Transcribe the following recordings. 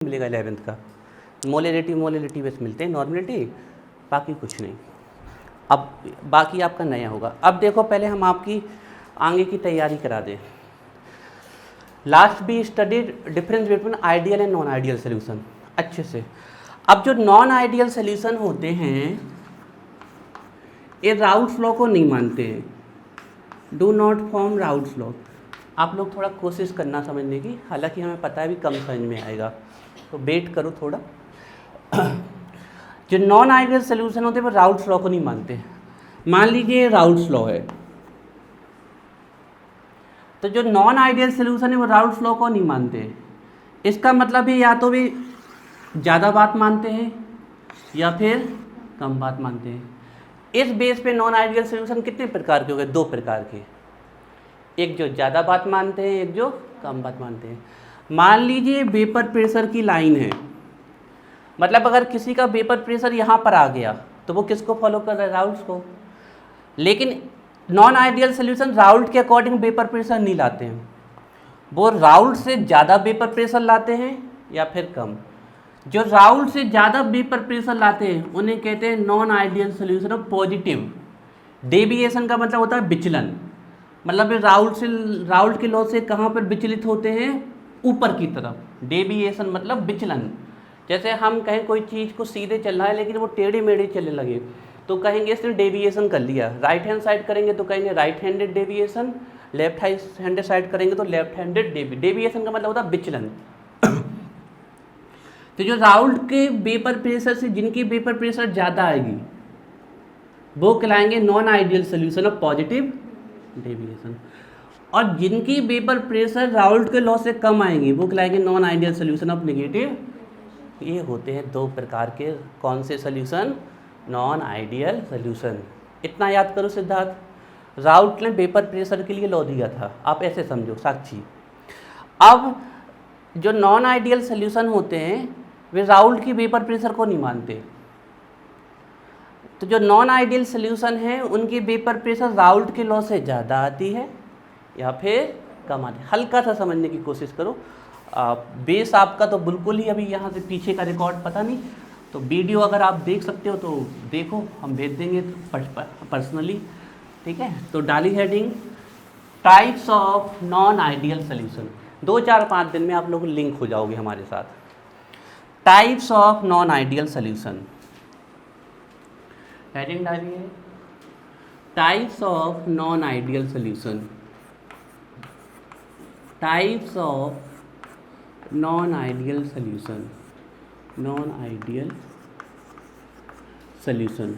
मिलेगा 11th का। Molality बस मिलते हैं, नॉर्मलिटी बाकी कुछ नहीं। अब बाकी आपका नया होगा। अब देखो पहले हम आपकी आगे की तैयारी करा दें। लास्ट भी studied difference between ideal and non ideal solution अच्छे से। अब जो नॉन आइडियल सोल्यूशन होते हैं ये राउल्स लॉ को नहीं मानते हैं, do not form Raoult's law. आप लोग थोड़ा कोशिश करना समझने की, हालांकि हमें पता है भी कम समझ में आएगा, तो वेट करो थोड़ा। जो नॉन आइडियल सोल्यूशन होते हैं वो राउल्स लॉ को नहीं मानते। मान लीजिए राउल्स लॉ है, तो जो नॉन आइडियल सोल्यूशन है वो राउल्स लॉ को नहीं मानते। इसका मतलब है या तो भी ज़्यादा बात मानते हैं या फिर कम बात मानते हैं। इस बेस पे नॉन आइडियल सोल्यूशन कितने प्रकार के हो गए? 2 प्रकार के, एक जो ज़्यादा बात मानते हैं, एक जो कम बात मानते हैं। मान लीजिए वेपर प्रेशर की लाइन है, मतलब अगर किसी का वेपर प्रेशर यहाँ पर आ गया तो वो किसको फॉलो कर रहा है? राउल्ट को। लेकिन नॉन आइडियल सोल्यूशन राउल्ट के अकॉर्डिंग वेपर प्रेशर नहीं लाते हैं, वो राउल्ट से ज़्यादा वेपर प्रेशर लाते हैं या फिर कम। जो राउल्ट से ज़्यादा वेपर प्रेशर लाते हैं उन्हें कहते हैं non ideal solution of positive. Deviation का मतलब होता है विचलन, मतलब राउल्ट के लॉ से कहाँ पर विचलित होते हैं? ऊपर की तरफ। डेविएशन मतलब विचलन। जैसे हम कहें कोई चीज़ को सीधे चल रहा है लेकिन वो टेढ़े मेढ़े चलने लगे तो कहेंगे इसने डेविएशन कर लिया। राइट हैंड साइड करेंगे तो कहेंगे right handed deviation, left handed side करेंगे तो लेफ्ट हैंडेड डेविएशन का मतलब होता है विचलन। तो जो राउल्ट के वेपर प्रेशर से जिनकी वेपर प्रेशर ज़्यादा आएगी वो कहलाएंगे non ideal solution of positive deviation, और जिनकी वेपर प्रेशर राउल्ट के लॉ से कम आएंगी वो कहलाएंगे non ideal solution of negative. ये होते हैं 2 प्रकार के कौन से सोल्यूशन? Non ideal solution. इतना याद करो सिद्धार्थ, राउल्ट ने वेपर प्रेशर के लिए लॉ दिया था, आप ऐसे समझो साक्षी। अब जो नॉन आइडियल सोल्यूशन होते हैं वे राउल्ट की वेपर प्रेशर को नहीं मानते। तो जो नॉन आइडियल सोल्यूशन है उनकी वेपर प्रेशर राउल्ट के लॉ से ज़्यादा आती है या फिर कम आती है। हल्का सा समझने की कोशिश करो। बेस आपका तो बिल्कुल ही अभी यहाँ से पीछे का रिकॉर्ड पता नहीं, तो वीडियो अगर आप देख सकते हो तो देखो, हम भेज देंगे पर्सनली, ठीक है। तो डाली heading types of non ideal solution. 2-4-5 दिन में आप लोग लिंक हो जाओगे हमारे साथ। Types of non ideal solution, heading डालिए types of non ideal solution. Types of non ideal solution, non ideal solution.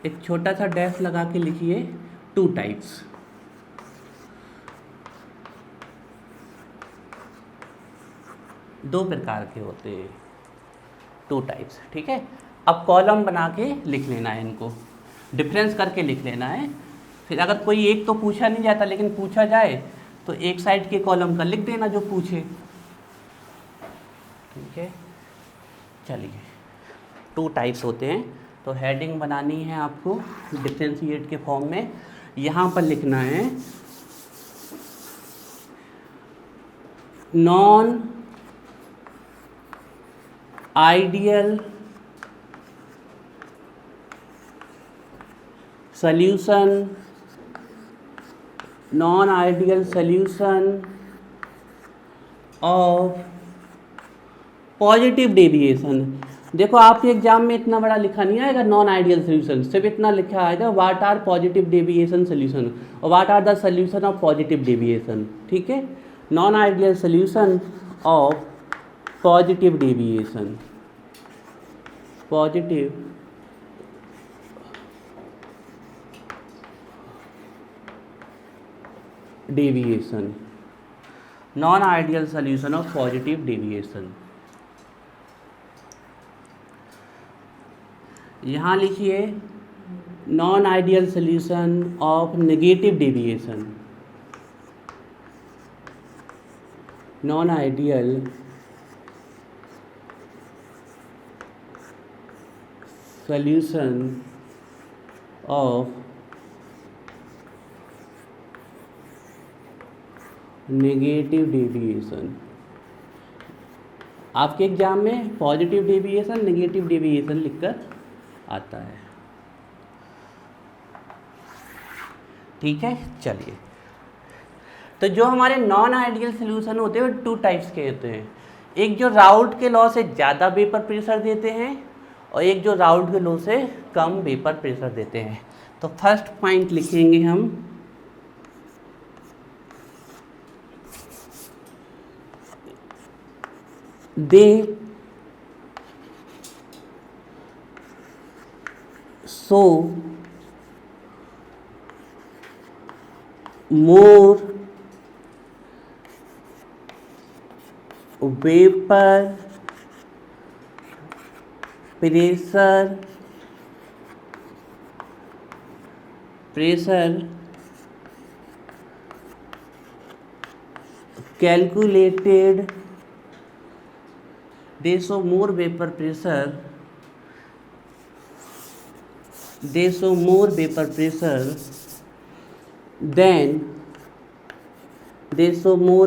एक छोटा सा डैश लगा के लिखिए 2 टाइप्स। दो प्रकार के होते हैं, 2 टाइप्स, ठीक है। अब कॉलम बना के लिख लेना है, इनको डिफरेंस करके लिख लेना है। फिर अगर कोई एक तो पूछा नहीं जाता लेकिन पूछा जाए तो एक साइड के कॉलम का लिख देना जो पूछे, ठीक है। चलिए 2 टाइप्स होते हैं, तो हेडिंग बनानी है आपको डिफरेंशिएट के फॉर्म में। यहाँ पर लिखना है non ideal solution, non ideal solution of positive deviation. देखो आपके एग्जाम में इतना बड़ा लिखा नहीं आएगा नॉन आइडियल सॉल्यूशन, सिर्फ इतना लिखा आएगा what are positive deviation solution और what are the solution of positive deviation, ठीक है। Non ideal solution of positive deviation, positive deviation, non ideal solution of positive deviation. यहाँ लिखिए non ideal solution of negative deviation, non ideal solution of negative deviation. आपके exam में positive deviation, negative deviation लिखकर आता है। ठीक है, चलिए। तो जो हमारे नॉन आइडियल सॉल्यूशन होते हैं वो 2 टाइप्स के होते हैं। एक जो राउल्ट के लॉ से ज़्यादा वेपर प्रेशर देते हैं और एक जो राउल्ट के लॉ से कम वेपर प्रेशर देते हैं। तो फर्स्ट पॉइंट लिखेंगे हम, they show more vapour pressure calculated, they show more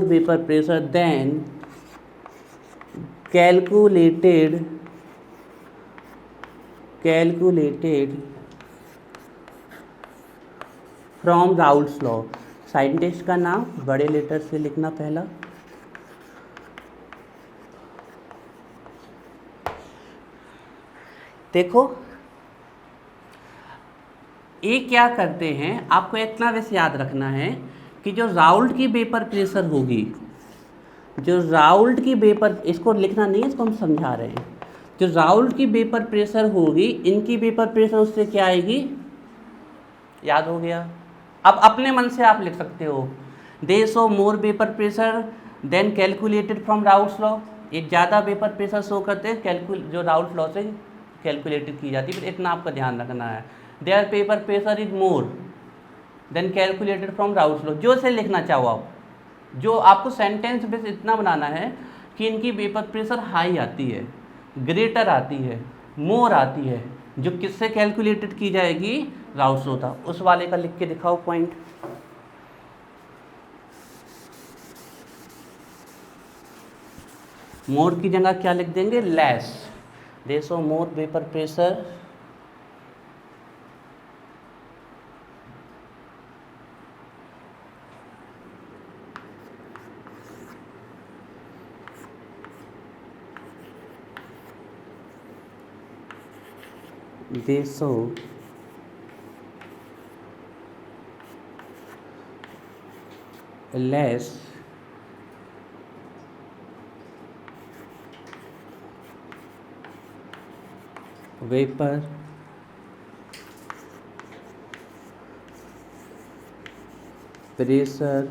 vapor pressure, than calculated from Raoult's law. Scientist का नाम बड़े लेटर से लिखना पहला। देखो ये क्या करते हैं, आपको इतना बस याद रखना है कि जो राउल्ट की वेपर प्रेशर होगी, जो राउल्ट की वेपर, इसको लिखना नहीं है, इसको हम समझा रहे हैं। जो राउल्ट की वेपर प्रेशर होगी, इनकी वेपर प्रेशर उससे क्या आएगी, याद हो गया। अब अपने मन से आप लिख सकते हो, they show more vapour pressure than calculated from Raoult's law. ये ज़्यादा वेपर प्रेशर शो करते हैं जो राउल्ट लॉ से कैलकुलेटेड की जाती है। फिर इतना आपका ध्यान रखना है, their vapour pressure is more than calculated from Raoult's law. जो से लिखना चाहो आप, जो आपको सेंटेंस बेस इतना बनाना है कि इनकी वेपर प्रेशर हाई आती है, ग्रेटर आती है, मोर आती है, जो किससे कैलकुलेटेड की जाएगी, राउल्ट्स लॉ था। उस वाले का लिख के दिखाओ पॉइंट। मोर की जगह क्या लिख देंगे, less. They show more vapour pressure they show less vapor pressure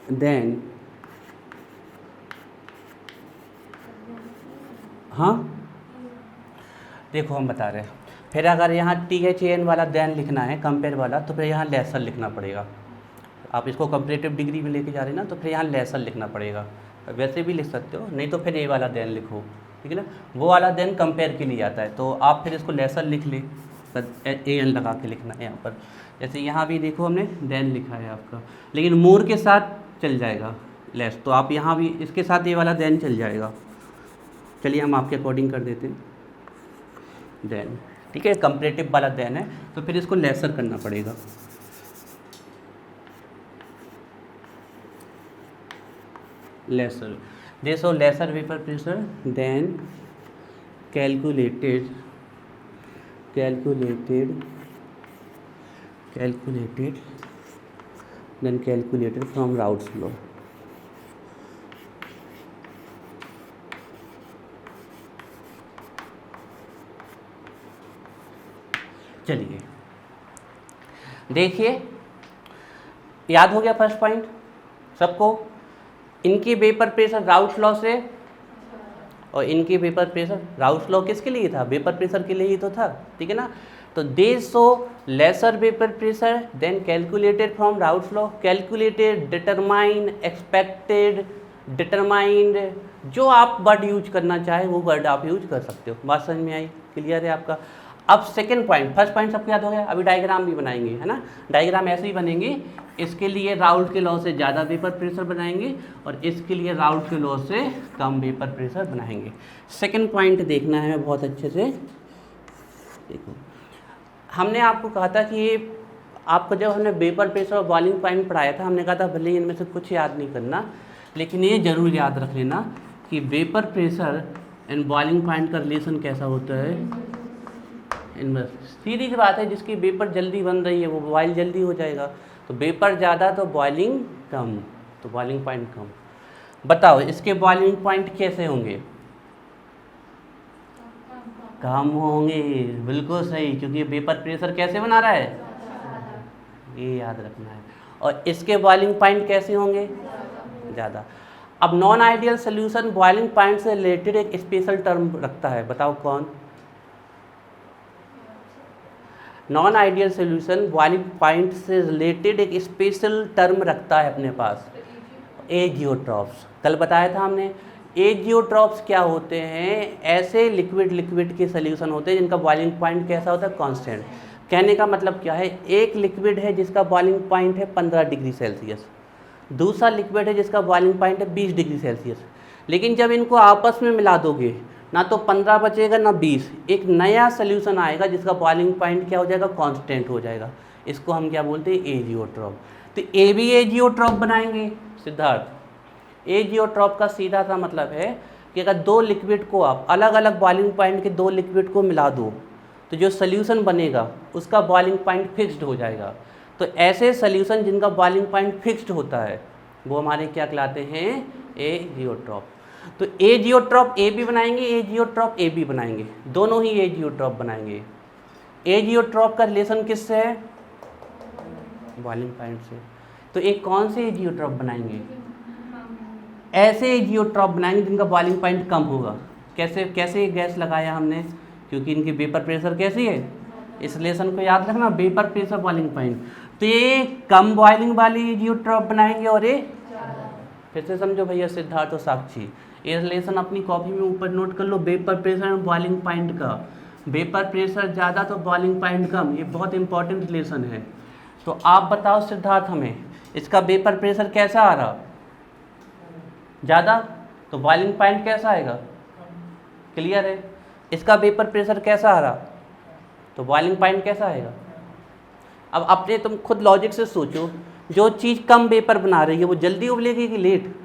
than, हाँ देखो हम बता रहे हैं। फिर अगर यहाँ THAN वाला देन लिखना है, कंपेयर वाला, तो फिर यहाँ लेसर लिखना पड़ेगा। आप इसको कंपैरेटिव डिग्री में लेके जा रहे हैं ना, तो फिर यहाँ लेसर लिखना पड़ेगा। वैसे भी लिख सकते हो, नहीं तो फिर ये वाला देन लिखो, ठीक है ना। वो वाला देन कंपेयर के लिए आता है, तो आप फिर इसको लेसर लिख ले, AN लगा के लिखना है यहाँ पर। जैसे यहाँ भी देखो हमने देन लिखा है आपका, लेकिन मोर के साथ चल जाएगा लेस, तो आप यहाँ भी इसके साथ ये वाला देन चल जाएगा। चलिए हम आपके अकॉर्डिंग कर देते हैं देन, ठीक है। कंपैरेटिव वाला देन है, तो फिर इसको लेसर करना पड़ेगा। Lesser, they show lesser vapour pressure than calculated from Raoult's law. चलिए देखिए, याद हो गया फर्स्ट पॉइंट सबको। इनकी वेपर प्रेशर राउल्ट्स लॉ से, और इनकी वेपर प्रेशर, राउल्ट्स लॉ किसके लिए था, वेपर प्रेशर के लिए ही तो था, ठीक है ना। तो they show lesser vapour pressure than calculated from Raoult's law. Calculated, determine, expected, determined, जो आप वर्ड यूज करना चाहे वो वर्ड आप यूज कर सकते हो। बात समझ में आई, क्लियर है आपका। अब सेकंड पॉइंट, फर्स्ट पॉइंट सबको याद हो गया, अभी डायग्राम भी बनाएंगे, है ना। डायग्राम ऐसे ही बनेंगे, इसके लिए राउल्ट के लॉ से ज़्यादा वेपर प्रेशर बनाएंगे और इसके लिए राउल्ट के लॉ से कम वेपर प्रेशर बनाएंगे। सेकंड पॉइंट देखना है बहुत अच्छे से। देखो, हमने आपको कहा था कि आपको जब हमने वेपर प्रेशर और बॉइलिंग पॉइंट पढ़ाया था, हमने कहा था भले ही इनमें से कुछ याद नहीं करना, लेकिन ये जरूर याद रख लेना कि vapour pressure and boiling point का रिलेशन कैसा होता है, इनवर्स। सीधी सी बात है, जिसकी वेपर जल्दी बन रही है वो बॉइल जल्दी हो जाएगा, तो वेपर ज़्यादा तो बॉइलिंग कम, तो बॉइलिंग पॉइंट कम। बताओ इसके बॉइलिंग पॉइंट कैसे होंगे? कम होंगे, बिल्कुल सही, क्योंकि वेपर प्रेशर कैसे बना रहा है, ये याद रखना है। और इसके बॉइलिंग पॉइंट कैसे होंगे? ज़्यादा। अब non ideal solution boiling point से रिलेटेड एक स्पेशल टर्म रखता है, बताओ कौन? Non ideal solution boiling point से रिलेटेड एक स्पेशल टर्म रखता है अपने पास, एजियोट्रॉप्स। कल बताया था हमने, एजियोट्रॉप्स क्या होते हैं? ऐसे लिक्विड के सोल्यूशन होते हैं जिनका बॉइलिंग पॉइंट कैसा होता है? कांस्टेंट। कहने का मतलब क्या है, एक लिक्विड है जिसका बॉइलिंग पॉइंट है 15 डिग्री सेल्सियस, दूसरा लिक्विड है जिसका बॉइलिंग पॉइंट है 20 डिग्री सेल्सियस, लेकिन जब इनको आपस में मिला दोगे ना तो 15 बचेगा ना 20, एक नया सोल्यूशन आएगा जिसका बॉइलिंग पॉइंट क्या हो जाएगा? कांस्टेंट हो जाएगा। इसको हम क्या बोलते हैं? एजियोट्रॉप। तो ए भी एजियोट्रॉप बनाएंगे सिद्धार्थ। एजियोट्रॉप का सीधा सा मतलब है कि अगर दो लिक्विड को आप अलग अलग बॉइलिंग पॉइंट के दो लिक्विड को मिला दो तो जो सोल्यूशन बनेगा उसका बॉइलिंग पॉइंट फिक्स्ड हो जाएगा। तो ऐसे सोल्यूशन जिनका बॉइलिंग पॉइंट फिक्स्ड होता है वो हमारे क्या कहलाते हैं? एजियोट्रॉप। तो एजियोट्रॉप ए भी बनाएंगे, एजियोट्रॉप ए भी बनाएंगे, दोनों ही एजियोट्रॉप बनाएंगे। एजियोट्रॉप का रिलेशन किससे है? बॉइलिंग पॉइंट से। तो एक कौन से एजियोट्रॉप बनाएंगे? ऐसे एजियोट्रॉप बनाएंगे जिनका बॉइलिंग पॉइंट कम होगा। कैसे कैसे गैस लगाया हमने? क्योंकि इनकी वेपर प्रेशर कैसी है, इस रिलेशन को याद रखना, वेपर प्रेशर बॉइलिंग पॉइंट। तो ये कम बॉइलिंग वाली एजियोट्रॉप बनाएंगे और ये फिर से समझो भैया सिद्धार्थ और साक्षी, ये रिलेशन अपनी कॉपी में ऊपर नोट कर लो, वेपर प्रेशर और बॉइलिंग पॉइंट का। वेपर प्रेशर ज़्यादा तो बॉइलिंग पॉइंट कम, ये बहुत इंपॉर्टेंट रिलेशन है। तो आप बताओ सिद्धार्थ हमें, इसका वेपर प्रेशर कैसा आ रहा? ज़्यादा, तो बॉइलिंग पॉइंट कैसा आएगा? क्लियर है। इसका वेपर प्रेशर कैसा आ रहा? तो बॉइलिंग पॉइंट कैसा आएगा? अब अपने तुम खुद लॉजिक से सोचो, जो चीज़ कम वेपर बना रही है वो जल्दी उबलेगी कि लेट?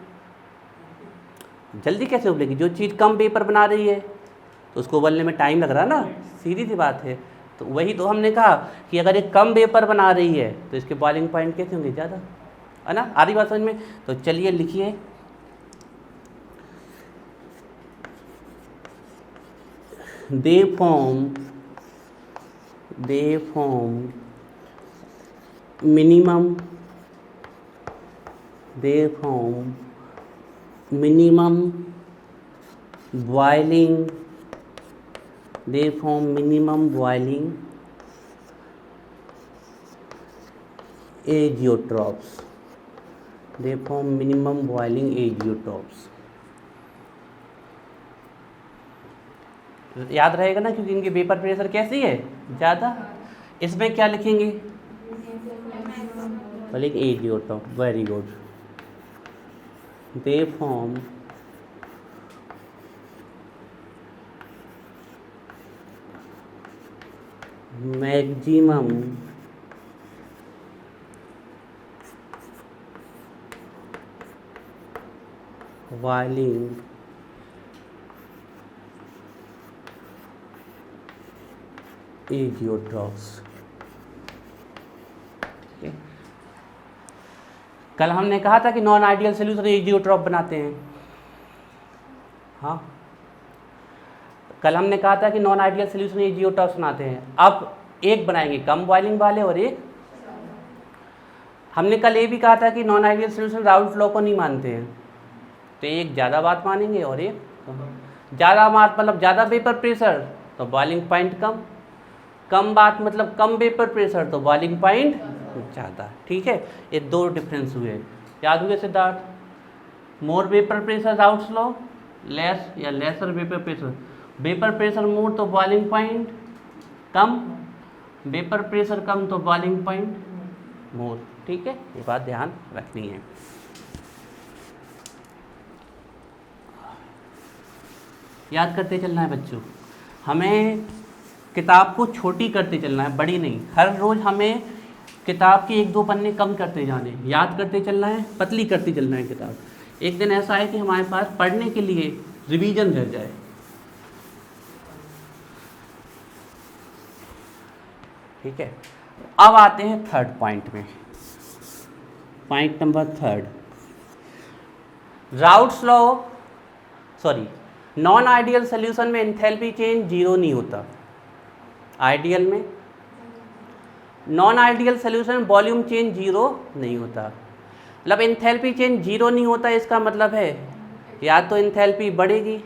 जल्दी कैसे उबलेगी? जो चीज़ कम वेपर बना रही है तो उसको उबलने में टाइम लग रहा है ना, सीधी सी बात है। तो वही तो हमने कहा कि अगर ये कम वेपर बना रही है तो इसके बॉइलिंग पॉइंट कैसे होंगे? ज़्यादा, है ना। आ रही बात समझ में? तो चलिए लिखिए, they form minimum boiling azeotrophs. They form minimum boiling azeotrophs. याद रहेगा ना, क्योंकि इनकी वेपर प्रेशर कैसी है? ज़्यादा। इसमें क्या लिखेंगे? बोलेंगे azeotrope. Very good. They form maximum boiling azeotropes. ठीक है, कल हमने कहा था कि नॉन आइडियल सोल्यूशन एजियोट्रॉप बनाते हैं। हाँ, कल हमने कहा था कि नॉन आइडियल सोल्यूशन एजियोट्रॉप्स बनाते हैं। अब एक बनाएंगे कम बॉइलिंग वाले और एक, हमने कल ये भी कहा था कि non ideal solution Raoult law को नहीं मानते हैं, तो एक ज़्यादा बात मानेंगे और एक ज़्यादा बात मतलब ज़्यादा वेपर प्रेशर तो बॉइलिंग पॉइंट कम, कम बात मतलब कम वेपर प्रेशर तो बॉइलिंग पॉइंट ज़्यादा। ठीक है, ये दो डिफरेंस हुए, याद हुए Siddharth? More vapour pressure Raoult law, less या lesser vapour pressure. Vapour pressure more तो बॉइलिंग पॉइंट कम, वेपर प्रेशर कम तो बॉइलिंग पॉइंट मोर। ठीक है, ये बात ध्यान रखनी है। याद करते चलना है बच्चों, हमें किताब को छोटी करते चलना है, बड़ी नहीं। हर रोज़ हमें किताब के 1-2 पन्ने कम करते जाने, याद करते चलना है, पतली करते चलना है किताब। एक दिन ऐसा है कि हमारे पास पढ़ने के लिए रिवीजन रह जाए। ठीक है, अब आते हैं थर्ड पॉइंट में। Point number third, routes law, sorry, non ideal solution में एंथैल्पी चेंज जीरो नहीं होता। आइडियल में, नॉन आइडियल सोल्यूशन में वॉल्यूम चेंज जीरो नहीं होता। मतलब एंथैल्पी चेंज जीरो नहीं होता, इसका मतलब है या तो एंथैल्पी बढ़ेगी,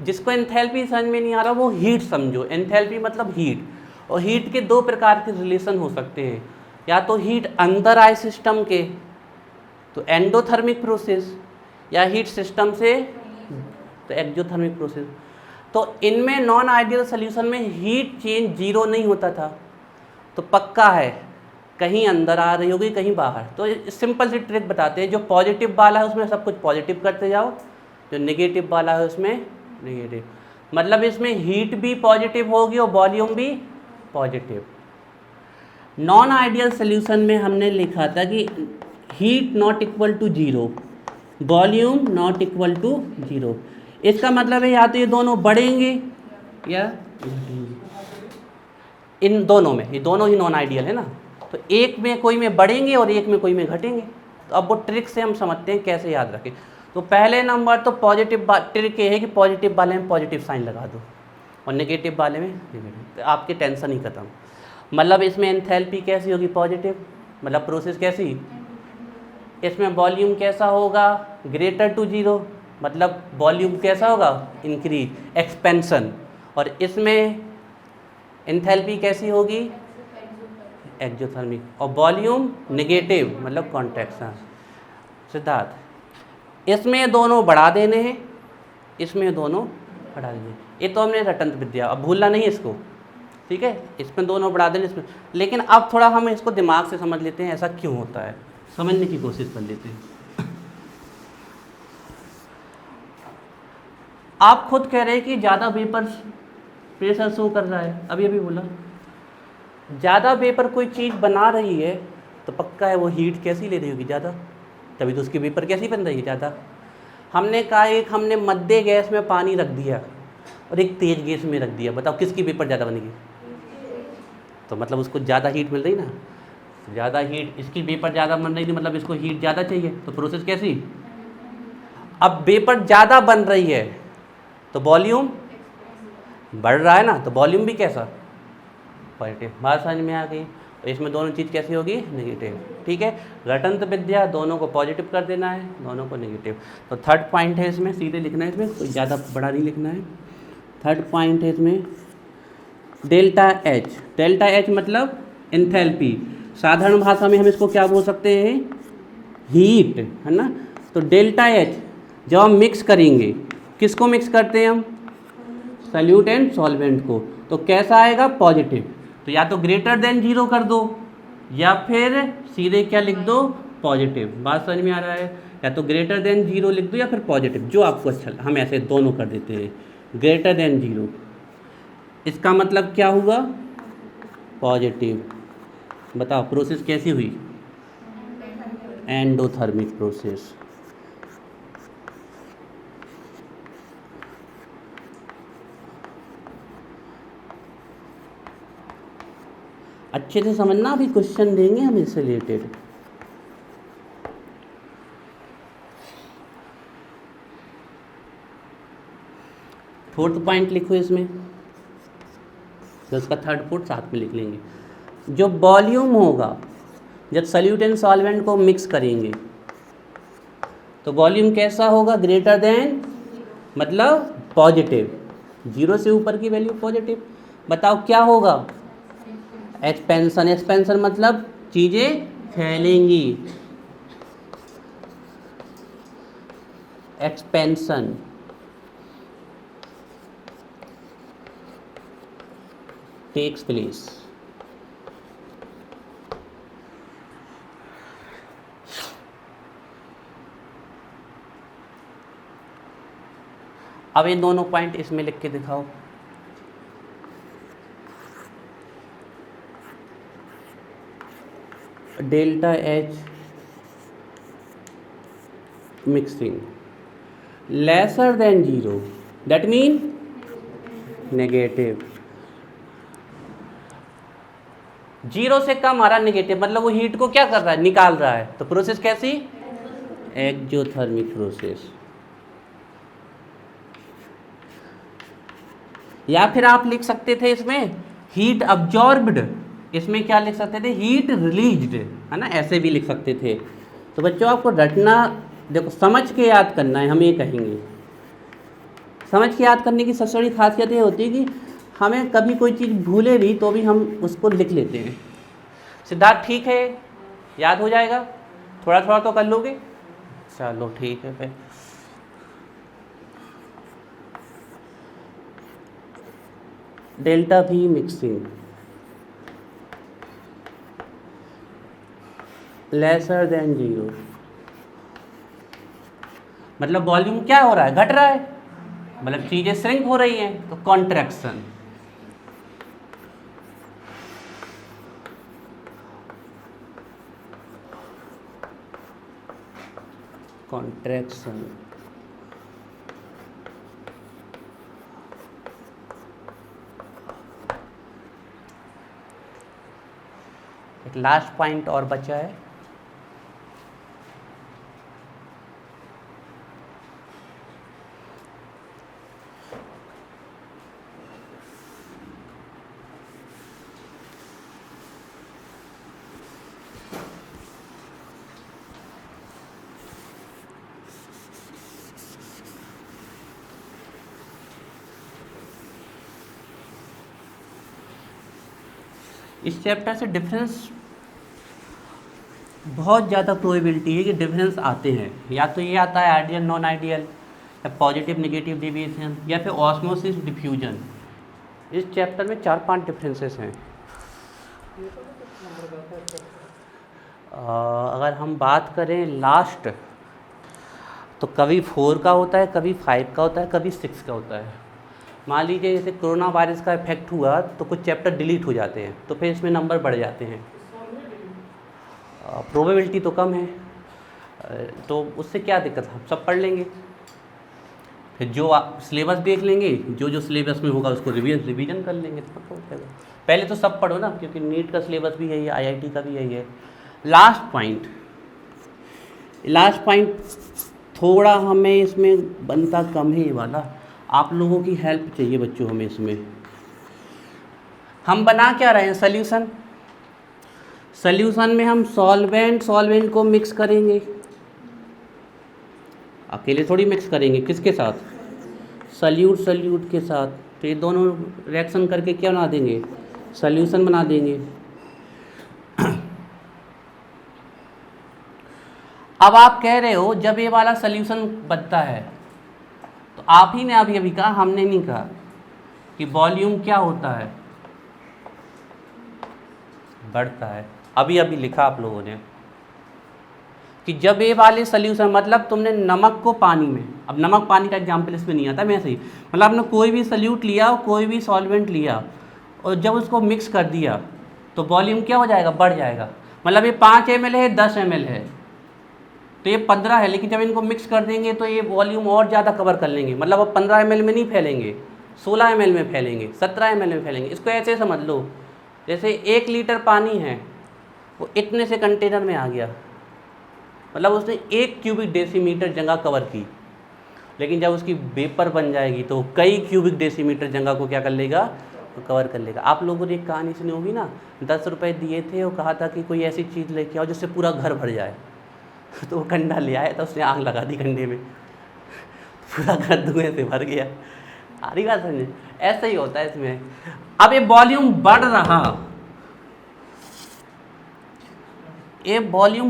जिसको एंथैल्पी समझ में नहीं आ रहा वो हीट समझो। एंथैल्पी मतलब हीट, और हीट के 2 प्रकार के रिलेशन हो सकते हैं, या तो हीट अंदर आए सिस्टम के तो एंडोथर्मिक प्रोसेस, या हीट सिस्टम से तो एक्सोथर्मिक प्रोसेस। तो इनमें नॉन आइडियल सोल्यूशन में हीट चेंज जीरो नहीं होता था, तो पक्का है कहीं अंदर आ रही होगी कहीं बाहर। तो सिंपल सी ट्रिक बताते हैं, जो पॉजिटिव वाला है उसमें सब कुछ पॉजिटिव करते जाओ, जो नेगेटिव वाला है उसमें नेगेटिव। मतलब इसमें हीट भी पॉजिटिव होगी और वॉल्यूम भी पॉजिटिव। नॉन आइडियल सोल्यूशन में हमने लिखा था कि heat not equal to zero, volume not equal to zero. इसका मतलब है या तो ये दोनों बढ़ेंगे या घटेंगे। इन दोनों में, ये दोनों ही नॉन आइडियल है ना, तो एक में कोई में बढ़ेंगे और एक में कोई में घटेंगे। तो अब वो ट्रिक से हम समझते हैं कैसे याद रखें। तो पहले नंबर तो पॉजिटिव ट्रिक ये है कि पॉजिटिव वाले में पॉजिटिव साइन लगा दो और नेगेटिव वाले में नेगेटिव, तो आपकी टेंशन ही खत्म। मतलब इसमें एंथैल्पी कैसी होगी, पॉजिटिव, मतलब प्रोसेस कैसी। इसमें वॉल्यूम कैसा होगा, ग्रेटर टू जीरो, मतलब वॉल्यूम कैसा होगा, इंक्रीज, एक्सपेंशन। और इसमें एंथैल्पी कैसी होगी, एक्सोथर्मिक, और वॉल्यूम नेगेटिव मतलब कॉन्ट्रैक्शन। सिद्धार्थ, इसमें दोनों बढ़ा देने हैं, इसमें दोनों बढ़ा देने। ये तो हमने रटंत विद्या, अब भूलना नहीं इसको। ठीक है, इसमें दोनों बढ़ा देने, इसमें। लेकिन अब थोड़ा हम इसको दिमाग से समझ लेते हैं, ऐसा क्यों होता है, समझने की कोशिश कर लेते हैं। आप खुद कह रहे हैं कि ज़्यादा वेपर प्रेशर शो कर रहा है, अभी अभी बोला। ज़्यादा वेपर कोई चीज़ बना रही है तो पक्का है वो हीट कैसी ले रही होगी, ज़्यादा, तभी तो उसकी वेपर कैसी बन रही है, ज़्यादा। हमने कहा एक हमने मध्य गैस में पानी रख दिया और एक तेज गैस में रख दिया, बताओ किसकी वेपर ज़्यादा बनेगी। तो मतलब उसको ज़्यादा हीट मिल रही ना, ज़्यादा हीट, इसकी वेपर ज़्यादा बन रही थी, मतलब इसको हीट ज़्यादा चाहिए, तो प्रोसेस कैसी। अब वेपर ज़्यादा बन रही है तो वॉल्यूम बढ़ रहा है ना, तो वॉल्यूम भी कैसा, पॉजिटिव। बात समझ में आ गई। तो इसमें दोनों चीज़ कैसी होगी, नेगेटिव। ठीक है, रटंत विद्या, दोनों को पॉजिटिव कर देना है, दोनों को नेगेटिव। तो थर्ड पॉइंट है इसमें, सीधे लिखना है, इसमें कोई ज़्यादा बड़ा नहीं लिखना है। थर्ड पॉइंट है इसमें डेल्टा एच। डेल्टा एच मतलब एंथैल्पी, साधारण भाषा में हम इसको क्या बोल सकते हैं, हीट, है ना। तो डेल्टा एच जब हम मिक्स करेंगे, किसको मिक्स करते हैं हम, सॉल्यूट एंड सॉल्वेंट को, तो कैसा आएगा, पॉजिटिव। तो या तो ग्रेटर देन जीरो कर दो या फिर सीधे क्या लिख दो, पॉजिटिव। बात समझ में आ रहा है, या तो ग्रेटर देन जीरो लिख दो या फिर पॉजिटिव, जो आपको अच्छा। हम ऐसे दोनों कर देते हैं, ग्रेटर देन जीरो, इसका मतलब क्या हुआ, पॉजिटिव। बताओ प्रोसेस कैसी हुई, एंडोथर्मिक प्रोसेस। अच्छे से समझना, अभी क्वेश्चन देंगे हम इससे रिलेटेड। फोर्थ पॉइंट लिखो इसमें, तो उसका थर्ड फोर्थ साथ में लिख लेंगे। जो वॉल्यूम होगा जब सॉल्यूट एंड सॉल्वेंट को मिक्स करेंगे तो वॉल्यूम कैसा होगा, ग्रेटर देन, मतलब पॉजिटिव, जीरो से ऊपर की वैल्यू पॉजिटिव। बताओ क्या होगा, एक्सपेंशन। एक्सपेंशन मतलब चीज़ें फैलेंगी, एक्सपेंशन। Takes place. अब ये दोनों पॉइंट इसमें लिख के दिखाओ। Delta H mixing lesser than 0, that mean negative. 0 से कम आ रहा नेगेटिव, मतलब वो हीट को क्या कर रहा है, निकाल रहा है। तो प्रोसेस कैसी, एक्जोथर्मिक प्रोसेस। या फिर आप लिख सकते थे इसमें हीट अब्जॉर्ब्ड, इसमें क्या लिख सकते थे, हीट रिलीज्ड, है ना, ऐसे भी लिख सकते थे। तो बच्चों आपको रटना, देखो समझ के याद करना है, हम ये कहेंगे। समझ के याद करने की सबसे बड़ी खासियत ये होती है कि हमें कभी कोई चीज़ भूले भी तो भी हम उसको लिख लेते हैं। सिद्धार्थ ठीक है, याद हो जाएगा, थोड़ा थोड़ा तो कर लोगे, चलो ठीक है फिर। डेल्टा भी मिक्सिंग लेसर देन 0, मतलब वॉल्यूम क्या हो रहा है, घट रहा है, मतलब चीजें श्रिंक हो रही हैं, तो कॉन्ट्रैक्शन। कॉन्ट्रैक्शन एक लास्ट पॉइंट और बचा है, इस चैप्टर से डिफरेंस बहुत ज़्यादा प्रोबेबिलिटी है कि डिफरेंस आते हैं। या तो ये आता है आइडियल नॉन आइडियल, या पॉजिटिव नेगेटिव डेविएशन, या फिर ऑस्मोसिस डिफ्यूजन। इस चैप्टर में 4-5 डिफरेंसेस हैं। अगर हम बात करें लास्ट, तो कभी 4 का होता है, कभी 5 का होता है, कभी 6 का होता है। मान लीजिए जैसे कोरोना वायरस का इफेक्ट हुआ तो कुछ चैप्टर डिलीट हो जाते हैं, तो फिर इसमें नंबर बढ़ जाते हैं। प्रोबेबिलिटी तो कम है, तो उससे क्या दिक्कत, हम सब पढ़ लेंगे, फिर जो सिलेबस देख लेंगे, जो जो सिलेबस में होगा उसको रिवीजन कर लेंगे। तो पहले तो सब पढ़ो ना, क्योंकि नीट का सिलेबस भी यही है, IIT का भी यही है। लास्ट पॉइंट थोड़ा हमें इसमें बनता कम है, ये वाला आप लोगों की हेल्प चाहिए बच्चों हमें इसमें। हम बना क्या रहे हैं, सॉल्यूशन में हम सॉल्वेंट को मिक्स करेंगे, अकेले थोड़ी मिक्स करेंगे, किसके साथ, सल्यूट के साथ। तो ये दोनों रिएक्शन करके क्या बना देंगे, सॉल्यूशन बना देंगे। अब आप कह रहे हो जब ये वाला सॉल्यूशन बनता है, तो आप ही ने अभी कहा, हमने नहीं कहा, कि वॉल्यूम क्या होता है, बढ़ता है। अभी लिखा आप लोगों ने कि जब ये वाले सॉल्यूशन, मतलब तुमने नमक को पानी में, अब नमक पानी का एग्जाम्पल इसमें नहीं आता, मैं ऐसे ही, मतलब आपने कोई भी सॉल्यूट लिया और कोई भी सॉल्वेंट लिया और जब उसको मिक्स कर दिया तो वॉल्यूम क्या हो जाएगा, बढ़ जाएगा। मतलब ये 5 ml है, 10 ml है, तो ये 15 है, लेकिन जब इनको मिक्स कर देंगे तो ये वॉल्यूम और ज़्यादा कवर कर लेंगे। मतलब अब 15 ml में नहीं फैलेंगे, 16 ml में फैलेंगे, 17 ml में फैलेंगे। इसको ऐसे समझ लो, जैसे 1 लीटर पानी है, वो इतने से कंटेनर में आ गया, मतलब उसने 1 क्यूबिक डेसीमीटर जगह कवर की, लेकिन जब उसकी वेपर बन जाएगी तो कई क्यूबिक डेसीमीटर जगह को क्या कर लेगा, तो कवर कर लेगा। आप लोगों ने एक कहानी सुनी होगी ना, 10 रुपये दिए थे और कहा था कि कोई ऐसी चीज़ लेके आओ जिससे पूरा घर भर जाए। तो वो कंडा ले आया था, उसने आग लगा दी कंडे में, पूरा घर धुएं से भर गया। आ रही बात समझे, ऐसा ही होता है इसमें। अब ये वॉल्यूम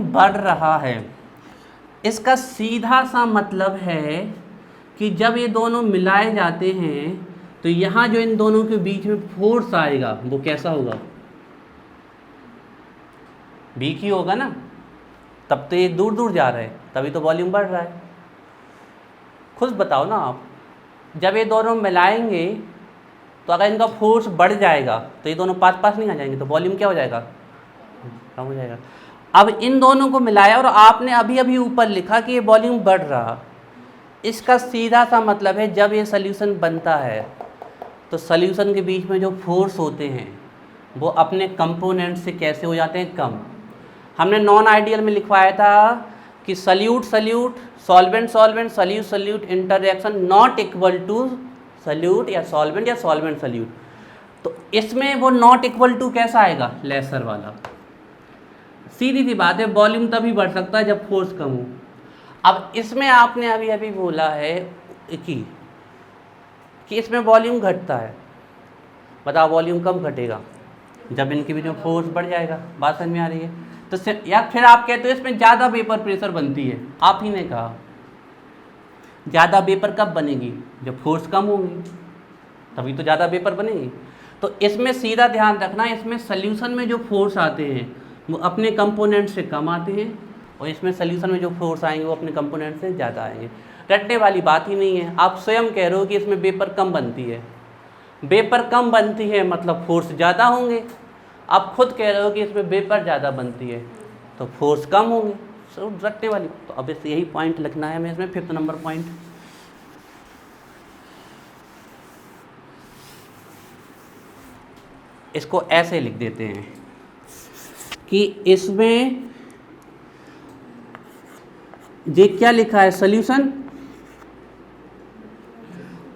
बढ़ रहा है, इसका सीधा सा मतलब है कि जब ये दोनों मिलाए जाते हैं तो यहाँ जो इन दोनों के बीच में फोर्स आएगा वो कैसा होगा, वीक ही होगा ना, तब तो ये दूर दूर जा रहा है, तभी तो वॉल्यूम बढ़ रहा है। खुद बताओ ना आप, जब ये दोनों मिलाएंगे तो अगर इनका फोर्स बढ़ जाएगा तो ये दोनों पास पास नहीं आ जाएंगे, तो वॉल्यूम क्या हो जाएगा, कम हो जाएगा। अब इन दोनों को मिलाया और आपने अभी अभी ऊपर लिखा कि ये वॉल्यूम बढ़ रहा, इसका सीधा सा मतलब है जब ये सल्यूशन बनता है तो सल्यूशन के बीच में जो फोर्स होते हैं वो अपने कंपोनेंट से कैसे हो जाते हैं, कम। हमने नॉन आइडियल में लिखवाया था कि solute solute, solvent solvent, solute solute interaction not equal to solute या सॉल्वेंट सल्यूट। तो इसमें वो नॉट इक्वल टू कैसा आएगा, लेसर वाला। सीधी सी बात है, वॉल्यूम तभी बढ़ सकता है जब फोर्स कम हो। अब इसमें आपने अभी अभी बोला है कि इसमें वॉल्यूम घटता है, बताओ वॉल्यूम कब घटेगा, जब इनके बीच में फोर्स बढ़ जाएगा। बात समझ में आ रही है? तो या फिर आप कहते हो इसमें ज़्यादा वेपर प्रेशर बनती है, आप ही ने कहा ज़्यादा वेपर कब बनेगी, जब फोर्स कम होगी, तभी तो ज़्यादा वेपर बनेगी। तो इसमें सीधा ध्यान रखना, इसमें सल्यूशन में जो फोर्स आते हैं वो अपने कंपोनेंट से कम आते हैं और इसमें सल्यूशन में जो फोर्स आएंगे वो अपने कंपोनेंट से ज़्यादा आएंगे। रटने वाली बात ही नहीं है। आप स्वयं कह रहे हो कि इसमें वेपर कम बनती है, वेपर कम बनती है मतलब फोर्स ज़्यादा होंगे। आप खुद कह रहे हो कि इसमें वेपर ज़्यादा बनती है तो फोर्स कम होंगे, सब रटने वाली। तो अब इस यही पॉइंट लिखना है हमें इसमें, 5th नंबर पॉइंट। इसको ऐसे लिख देते हैं कि इसमें ये क्या लिखा है, सल्यूशन,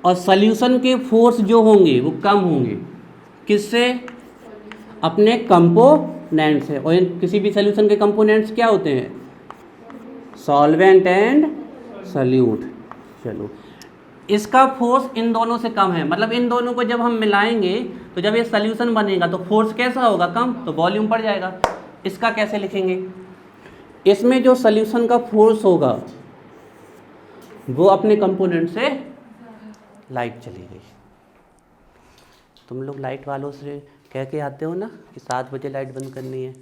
और सल्यूशन के फोर्स जो होंगे वो कम होंगे, किससे, अपने कंपोनेंट से। और किसी भी सल्यूशन के कंपोनेंट्स क्या होते हैं, सॉल्वेंट एंड सल्यूट। चलो, इसका फोर्स इन दोनों से कम है, मतलब इन दोनों को जब हम मिलाएंगे तो जब ये सल्यूशन बनेगा तो फोर्स कैसा होगा, कम, तो वॉल्यूम बढ़ जाएगा। इसका कैसे लिखेंगे, इसमें जो सल्यूशन का फोर्स होगा वो अपने कंपोनेंट से, लाइट चली गई। तुम लोग लाइट वालों से कह के आते हो ना कि 7 बजे लाइट बंद करनी है,